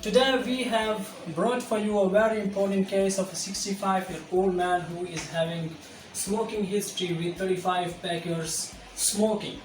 Today we have brought for you a very important case of a 65-year-old man who is having smoking history with 35 packers smoking.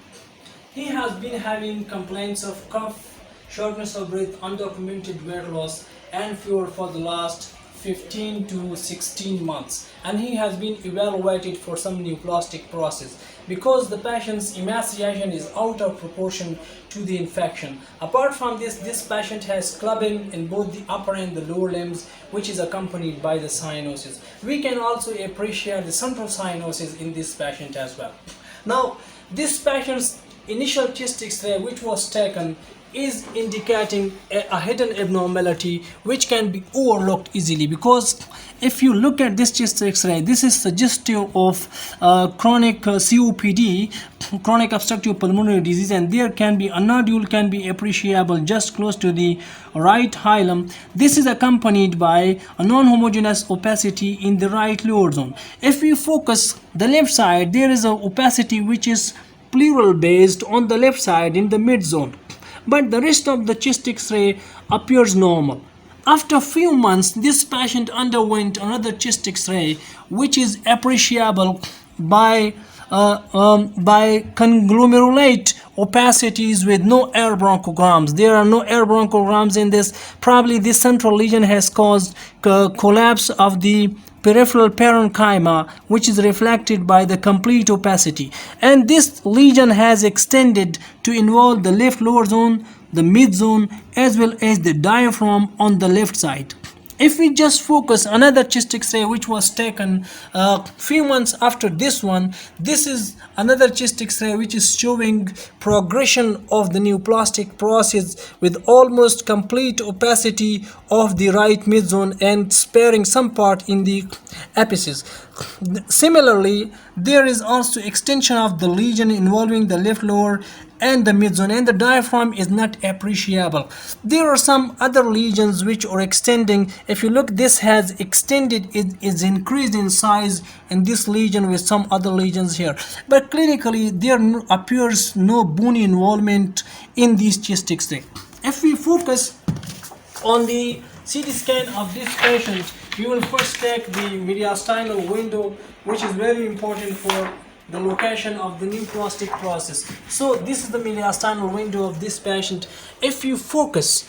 He has been having complaints of cough, shortness of breath, undocumented weight loss and fever for the last 15 to 16 months, and he has been evaluated for some neoplastic process because the patient's emaciation is out of proportion to the infection. Apart from this patient has clubbing in both the upper and the lower limbs, which is accompanied by the cyanosis. We can also appreciate the central cyanosis in this patient as well. Now, this patient's initial chest X-ray which was taken is indicating a hidden abnormality which can be overlooked easily, because if you look at this chest X-ray, this is suggestive of chronic COPD, chronic obstructive pulmonary disease, and there can be a nodule can be appreciable just close to the right hilum. This is accompanied by a non-homogeneous opacity in the right lower zone. If we focus the left side, there is a opacity which is pleural based on the left side in the mid zone, but the rest of the chest X-ray appears normal. After a few months, this patient underwent another chest X-ray which is appreciable by conglomerate opacities with no air bronchograms. There are no air bronchograms in this. Probably this central lesion has caused collapse of the peripheral parenchyma, which is reflected by the complete opacity, and this lesion has extended to involve the left lower zone, the mid zone, as well as the diaphragm on the left side. If we just focus another chest X-ray which was taken a few months after this one, this is another chest X-ray which is showing progression of the neoplastic process with almost complete opacity of the right mid zone and sparing some part in the apices. Similarly, there is also extension of the lesion involving the left lower and the mid zone, and the diaphragm is not appreciable. There are some other lesions which are extending. If you look, this has extended, it is increased in size in this lesion with some other lesions here, but clinically there appears no bony involvement in these chest X-ray. If we focus on the CT scan of this patient, we will first take the mediastinal window, which is very important for the location of the neoplastic process. So this is the mediastinal window of this patient. If you focus,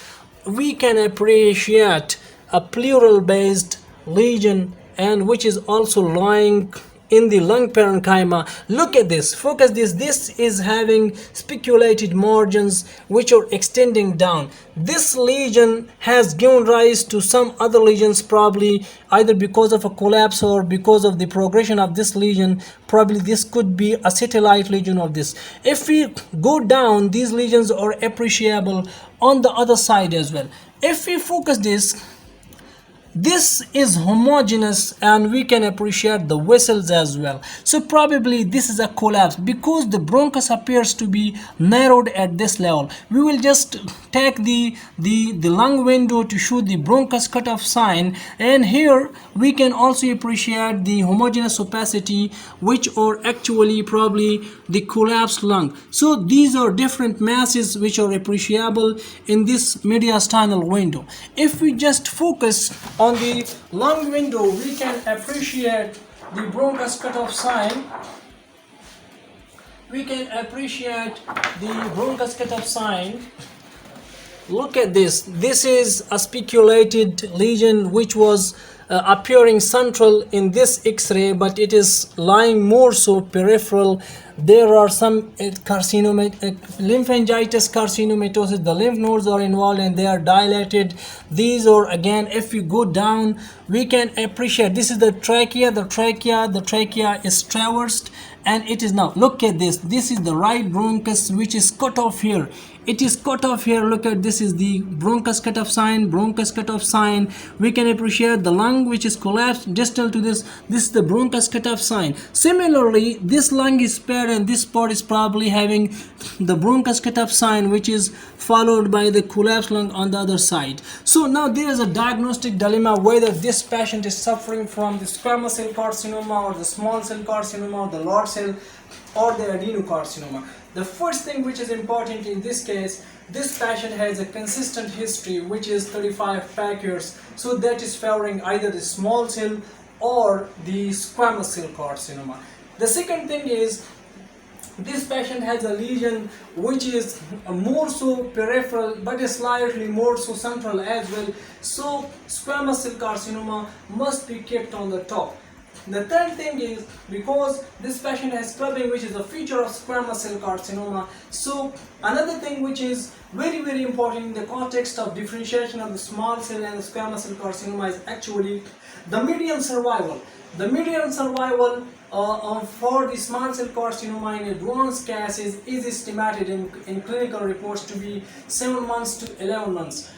we can appreciate a pleural based lesion, and which is also lying in the lung parenchyma. Look at this, focus this is having spiculated margins which are extending down. This lesion has given rise to some other lesions, probably either because of a collapse or because of the progression of this lesion. Probably this could be a satellite lesion of this. If we go down, these lesions are appreciable on the other side as well. If we focus this is homogeneous and we can appreciate the vessels as well. So probably this is a collapse because the bronchus appears to be narrowed at this level. We will just take the lung window to show the bronchus cutoff sign, and here we can also appreciate the homogeneous opacity which are actually probably the collapsed lung. So these are different masses which are appreciable in this mediastinal window. If we just focus on the lung window, we can appreciate the bronchus cutoff sign. We can appreciate the bronchus cutoff sign. Look at this. This is a spiculated lesion which was appearing central in this X-ray, but it is lying more so peripheral. There are some carcinoma, lymphangitis carcinomatosis. The lymph nodes are involved and they are dilated. These are, again, if we go down, we can appreciate this is the trachea. The trachea is traversed, and it is now, look at this. This is the right bronchus which is cut off here. It is cut off here. Look at this is the bronchus cutoff sign, bronchus cutoff sign. We can appreciate the lung which is collapsed distal to this. This is the bronchus cutoff sign. Similarly, this lung is spared side, and this part is probably having the bronchoscopy sign, which is followed by the collapsed lung on the other side. So now there is a diagnostic dilemma whether this patient is suffering from the squamous cell carcinoma or the small cell carcinoma or the large cell or the adenocarcinoma. The first thing which is important in this case, this patient has a consistent history which is 35 pack years, so that is favoring either the small cell or the squamous cell carcinoma. The second thing is, this patient has a lesion which is more so peripheral but is slightly more so central as well, so squamous cell carcinoma must be kept on the top. The third thing is, because this patient has clubbing, which is a feature of squamous cell carcinoma, so another thing which is very important in the context of differentiation of the small cell and the squamous cell carcinoma is actually the median survival. The median survival for the small cell carcinoma in advanced cases is estimated in clinical reports to be 7 months to 11 months.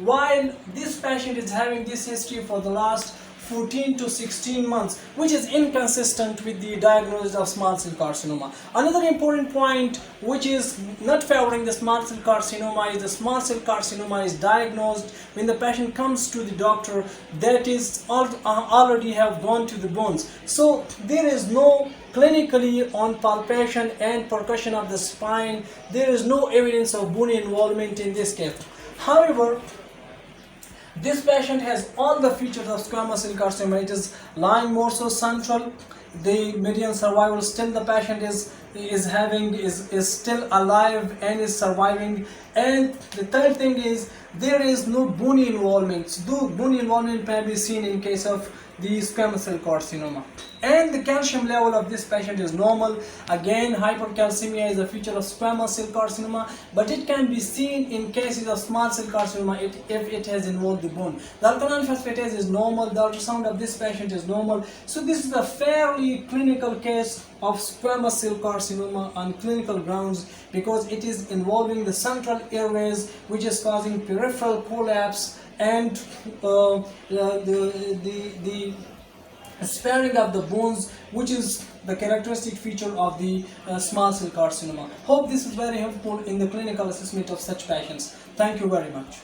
While this patient is having this history for the last 14 to 16 months, which is inconsistent with the diagnosis of small cell carcinoma. Another important point which is not favoring the small cell carcinoma is the small cell carcinoma is diagnosed when the patient comes to the doctor that is already have gone to the bones. So there is no clinically on palpation and percussion of the spine, there is no evidence of bone involvement in this case. However, this patient has all the features of squamous cell carcinoma. It is lying more so central. The median survival still the patient is still alive and is surviving. And the third thing is, there is no bone involvement. Though bone involvement may be seen in case of the squamous cell carcinoma. And the calcium level of this patient is normal. Again, hypercalcemia is a feature of squamous cell carcinoma, but it can be seen in cases of small cell carcinoma if it has involved the bone. The alkaline phosphatase is normal. The ultrasound of this patient is normal. So this is a fairly clinical case of squamous cell carcinoma on clinical grounds, because it is involving the central airways, which is causing peripheral collapse and the sparing of the bones, which is the characteristic feature of the small cell carcinoma. Hope this is very helpful in the clinical assessment of such patients. Thank you very much.